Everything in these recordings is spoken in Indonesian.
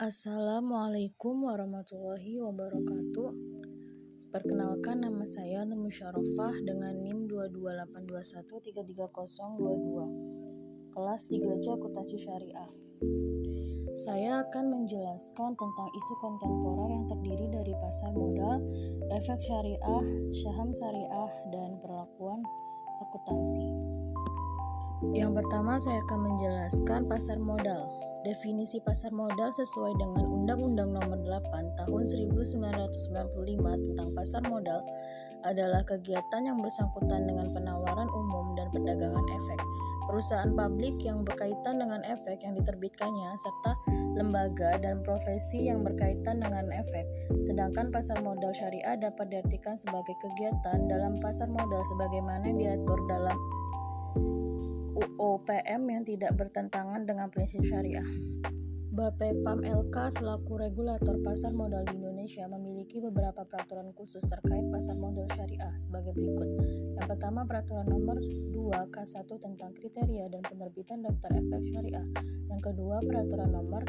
Assalamualaikum warahmatullahi wabarakatuh. Perkenalkan, nama saya Nur Musyarofa dengan NIM 22821330022, kelas 3C Akuntansi Syariah. Saya akan menjelaskan tentang isu kontemporer yang terdiri dari pasar modal, efek syariah, saham syariah, dan perlakuan akuntansi. Yang pertama, saya akan menjelaskan pasar modal. Definisi pasar modal sesuai dengan Undang-Undang Nomor 8 Tahun 1995 tentang pasar modal adalah kegiatan yang bersangkutan dengan penawaran umum dan perdagangan efek, perusahaan publik yang berkaitan dengan efek yang diterbitkannya, serta lembaga dan profesi yang berkaitan dengan efek. Sedangkan pasar modal syariah dapat diartikan sebagai kegiatan dalam pasar modal sebagaimana yang diatur dalam UOPM yang tidak bertentangan dengan prinsip syariah. Bapepam LK selaku regulator pasar modal di Indonesia memiliki beberapa peraturan khusus terkait pasar modal syariah sebagai berikut. Yang pertama, peraturan nomor 2K1 tentang kriteria dan penerbitan daftar efek syariah. Yang kedua, peraturan nomor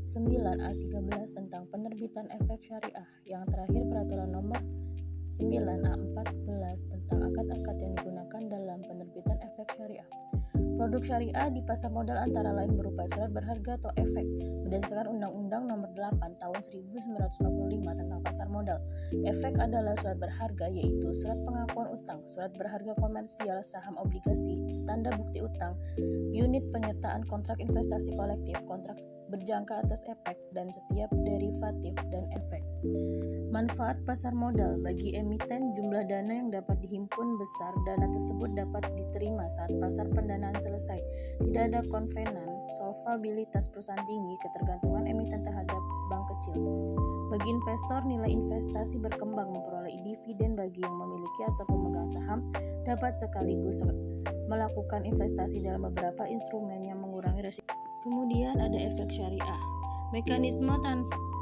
9A13 tentang penerbitan efek syariah. Yang terakhir, peraturan nomor 9A14 tentang akad-akad yang digunakan dalam penerbitan efek syariah. Produk syariah di pasar modal antara lain berupa surat berharga atau efek berdasarkan Undang-Undang Nomor 8 Tahun 1995 tentang pasar modal. Efek adalah surat berharga, yaitu surat pengakuan utang, surat berharga komersial, saham, obligasi, tanda bukti utang, unit penyertaan kontrak investasi kolektif, kontrak berjangka atas efek, dan setiap derivatif dan efek. Manfaat pasar modal bagi emiten: jumlah dana yang dapat dihimpun besar. Dana tersebut dapat diterima saat pasar pendanaan selesai. Tidak ada konvenan, solvabilitas perusahaan tinggi, ketergantungan emiten terhadap bank kecil. Bagi investor, nilai investasi berkembang, memperoleh dividen. Bagi yang memiliki atau pemegang saham, dapat sekaligus melakukan investasi dalam beberapa instrumen yang mengurangi risiko. Kemudian ada efek syariah. Mekanisme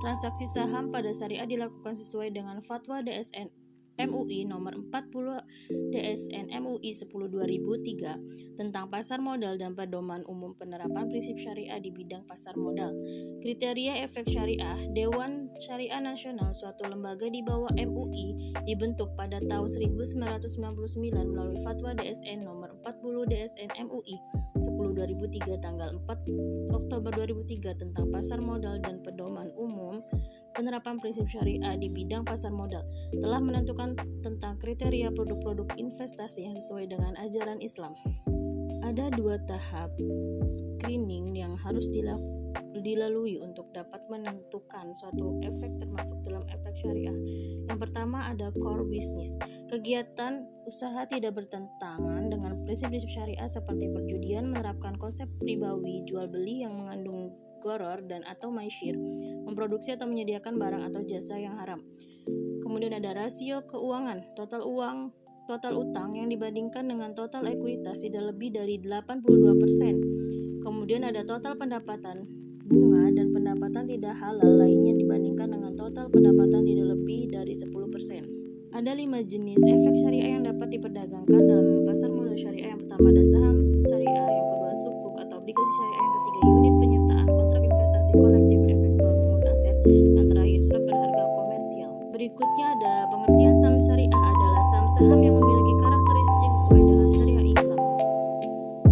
transaksi saham pada syariah dilakukan sesuai dengan Fatwa DSN MUI nomor 40 DSN MUI 10/2003 tentang pasar modal dan pedoman umum penerapan prinsip syariah di bidang pasar modal. Kriteria efek syariah: Dewan Syariah Nasional, suatu lembaga di bawah MUI, dibentuk pada tahun 1999 melalui Fatwa DSN nomor 40 DSN MUI 10/2003 tanggal 4 Oktober 2003 tentang pasar modal dan pedoman umum penerapan prinsip syariah di bidang pasar modal, telah menentukan tentang kriteria produk-produk investasi yang sesuai dengan ajaran Islam. Ada 2 tahap screening yang harus dilalui untuk dapat menentukan suatu efek termasuk dalam efek syariah. Yang pertama ada core business. Kegiatan usaha tidak bertentangan dengan prinsip-prinsip syariah seperti perjudian, menerapkan konsep ribawi, jual beli yang mengandung goror dan atau maisir, memproduksi atau menyediakan barang atau jasa yang haram. Kemudian ada rasio keuangan, total utang yang dibandingkan dengan total ekuitas tidak lebih dari 82%. Kemudian ada total pendapatan bunga dan pendapatan tidak halal lainnya dibandingkan dengan total pendapatan tidak lebih dari 10%. Ada 5 jenis efek syariah yang dapat diperdagangkan dalam pasar modal syariah. Yang pertama ada saham syariah, yang kedua sukuk atau obligasi syariah, yang ketiga unit penyertaan kontrak investasi kolektif, efek bangun aset, yang terakhir surat berharga komersial. Berikutnya ada pengertian saham syariah adalah saham-saham yang memiliki karakteristik sesuai dengan syariah Islam.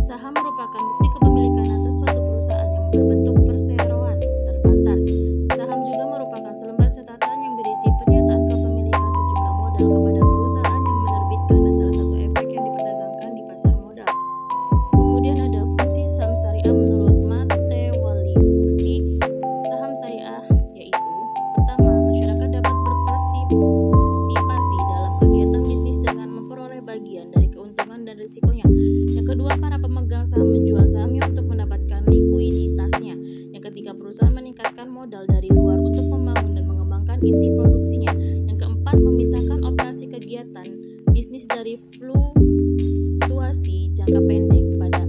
Saham merupakan bukti kepemilikan atas suatu perusahaan yang berbentuk perseroan terbatas. Saham juga merupakan selembar catatan yang berisi pernyataan kepemilikan sejumlah modal kepada perusahaan yang menerbitkan, dan salah satu efek yang diperdagangkan di pasar modal. Kemudian ada fungsi saham syariah menurut Mattewali. Fungsi saham syariah yaitu: pertama, masyarakat dapat berpartisipasi dalam kegiatan bisnis dengan memperoleh bagian dari keuntungan dan risikonya. Yang kedua, para pemegang saham menjual sahamnya untuk mendapatkan likuiditasnya. Yang ketiga, perusahaan meningkatkan modal dari luar untuk membangun dan mengembangkan inti produksinya. Yang keempat, memisahkan operasi kegiatan bisnis dari fluktuasi jangka pendek pada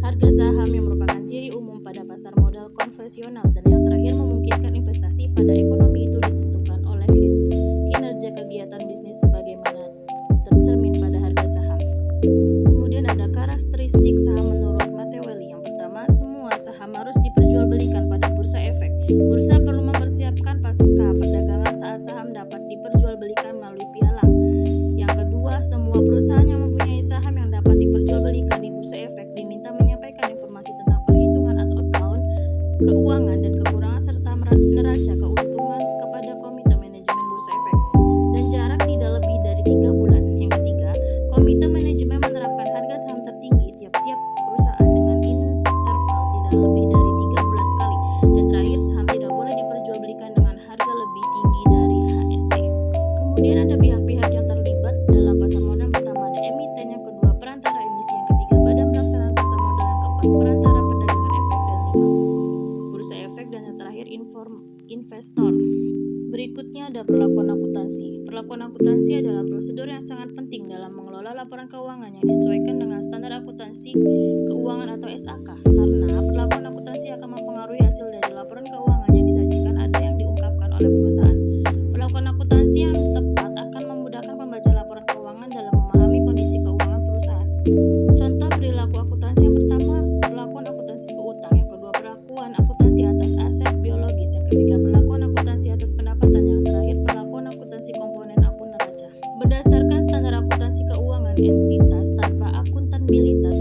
harga saham yang merupakan ciri umum pada pasar modal konvensional. Dan yang terakhir, memungkinkan investasi pada ekonomi itu ditentukan oleh kinerja kegiatan bisnis sebagaimana tercermin pada harga saham. Kemudian ada karakteristik saham menurut Mattewali. Yang pertama, semua saham harus diperjualbelikan pada bursa efek. Bursa perlu mempersiapkan pasca perdagangan saat saham dapat diperjualbelikan melalui pialang. Yang kedua, semua perusahaan yang mempunyai saham yang dapat diperjualbelikan di Bursa Efek diminta menyampaikan informasi tentang perhitungan atau account keuangan dan kekurangan serta neraca keuntungan kepada Komite Manajemen Bursa Efek dan jarak tidak lebih dari 3 bulan. Yang ketiga, Komite Manajemen menerapkan harga saham tertinggi tiap-tiap perusahaan dengan interval tidak lebih dari 3 bulan sekali. Dan terakhir, saham tidak boleh diperjualbelikan dengan harga lebih tinggi dari HST. Kemudian ada pihak-pihak yang terlibat dalam pasar modal. Pertama, ada emiten. Yang kedua, perantara emisi. Yang ketiga, badan pelaksanaan pasar modal. Yang keempat, perantara perdagangan efek. Dan lima, Bursa Efek. Dan yang terakhir, investor. Berikutnya ada perlakuan akuntansi. Perlakuan akuntansi adalah prosedur yang sangat penting dalam mengelola laporan keuangan yang disesuaikan dengan standar akuntansi keuangan atau SAK, karena perlakuan akuntansi akan mempengaruhi hasil dari laporan keuangan yang disajikan ada yang diungkapkan oleh perusahaan. Perlakuan akuntansi yang tepat akan memudahkan pembaca laporan keuangan dalam memahami kondisi keuangan perusahaan. Contoh perilaku akuntansi: yang pertama, perlakuan akuntansi utang. Yang kedua, perlakuan akuntansi atas aset biologis. Yang ketiga, perlakuan akuntansi atas pendapatan. Yang terakhir, perlakuan akuntansi komponen akun neraca. Berdasarkan standar akuntansi keuangan, entitas tanpa akuntabilitas